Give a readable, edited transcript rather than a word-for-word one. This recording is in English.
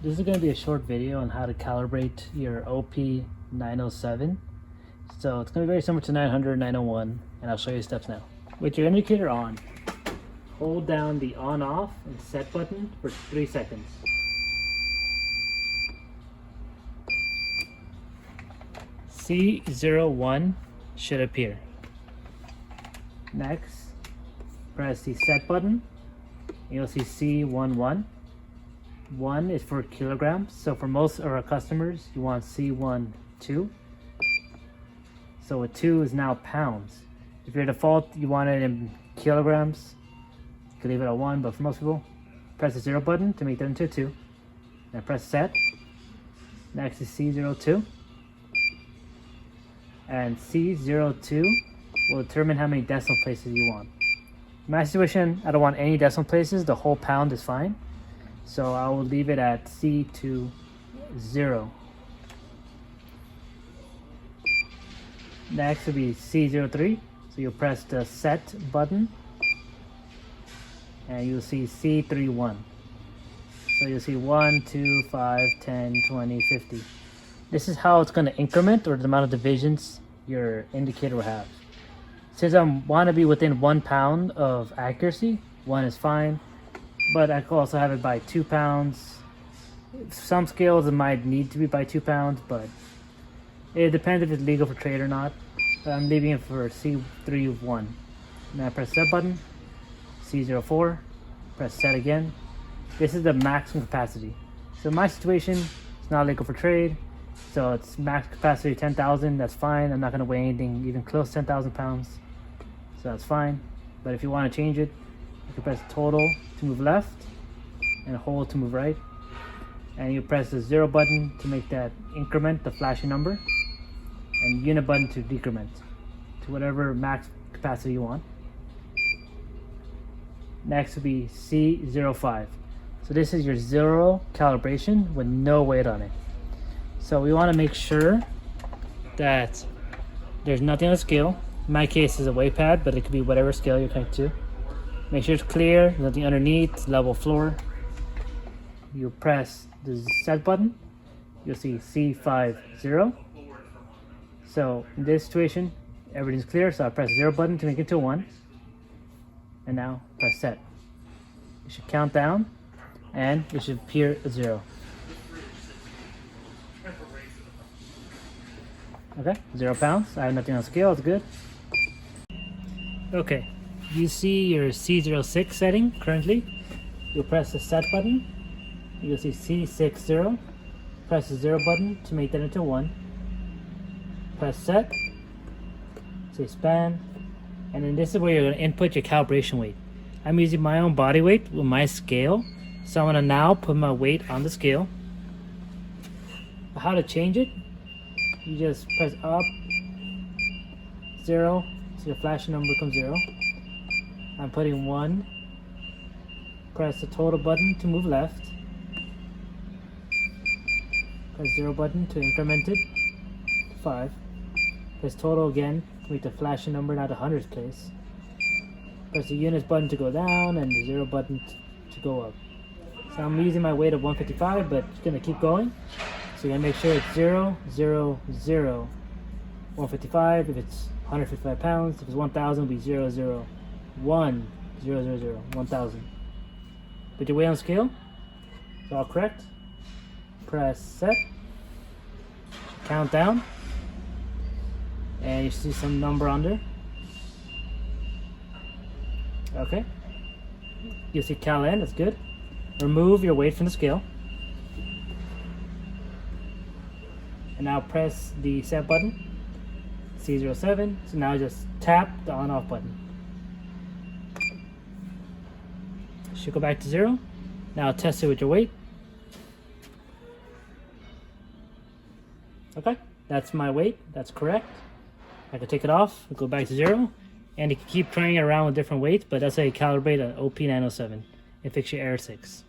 This is going to be a short video on how to calibrate your OP907. So it's going to be very similar to 900, 901, and I'll show you steps now. With your indicator on, hold down the on off and set button for 3 seconds. C01 should appear. Next, press the set button. You'll see C11. 1 is for kilograms, so for most of our customers you want C12. So a 2 is now pounds. If your default you want it in kilograms, you can leave it at 1, but for most people, press the 0 button to make that into a 2. Now press set. Next is C02. And C02 will determine how many decimal places you want. In my situation, I don't want any decimal places, the whole pound is fine. So I will leave it at C20. Next will be C03. So you'll press the set button and you'll see C31. So you'll see 1, 2, 5, 10, 20, 50. This is how it's going to increment, or the amount of divisions your indicator will have. Since I want to be within 1 pound of accuracy, 1 is fine. But I could also have it by 2 pounds. Some scales it might need to be by 2 pounds, but it depends if it's legal for trade or not. But I'm leaving it for C31. Now press set button, C04, press set again. This is the maximum capacity. So in my situation, it's not legal for trade, so it's max capacity 10,000. That's fine. I'm not going to weigh anything even close to 10,000 pounds, so that's fine. But if you want to change it, you can press total to move left and hold to move right, and you press the 0 button to make that increment the flashing number, and unit button to decrement to whatever max capacity you want. Next will be C05. So this is your 0 calibration with no weight on it. So we want to make sure that there's nothing on the scale. In my case it's a weight pad, but it could be whatever scale you're connected to. Make sure it's clear, nothing underneath, level floor. You press the set button, you'll see C50. So in this situation, everything's clear, so I press the 0 button to make it to 1. And now press set. It should count down, and it should appear a 0. Okay, 0 pounds. I have nothing on scale, it's good. Okay. You see your C06 setting currently. You'll press the set button. You'll see C60. Press the 0 button to make that into 1. Press set. Say span. And then this is where you're going to input your calibration weight. I'm using my own body weight with my scale. So I'm going to now put my weight on the scale. How to change it? You just press up. 0. So your flashing number becomes 0. I'm putting 1. Press the total button to move left. Press 0 button to increment it to 5. Press total again to make the flashing number not 100th place. Press the units button to go down and the 0 button to go up. So I'm using my weight of 155, but it's going to keep going. So you're going to make sure it's 0, 0, 0, 155 if it's 155 pounds. If it's 1,000, it'll be 0, 0. 1, 0, 0, 0, 1,000. Put your weight on scale. It's all correct. Press set. Count down. And you see some number under. Okay. You see cal N, that's good. Remove your weight from the scale. And now press the set button. C07. So now just tap the on off button. Should go back to 0. Now test it with your weight. Okay, that's my weight. That's correct. I can take it off, go back to 0, and you can keep trying it around with different weights, but that's how you calibrate an OP907 and fix your Err6.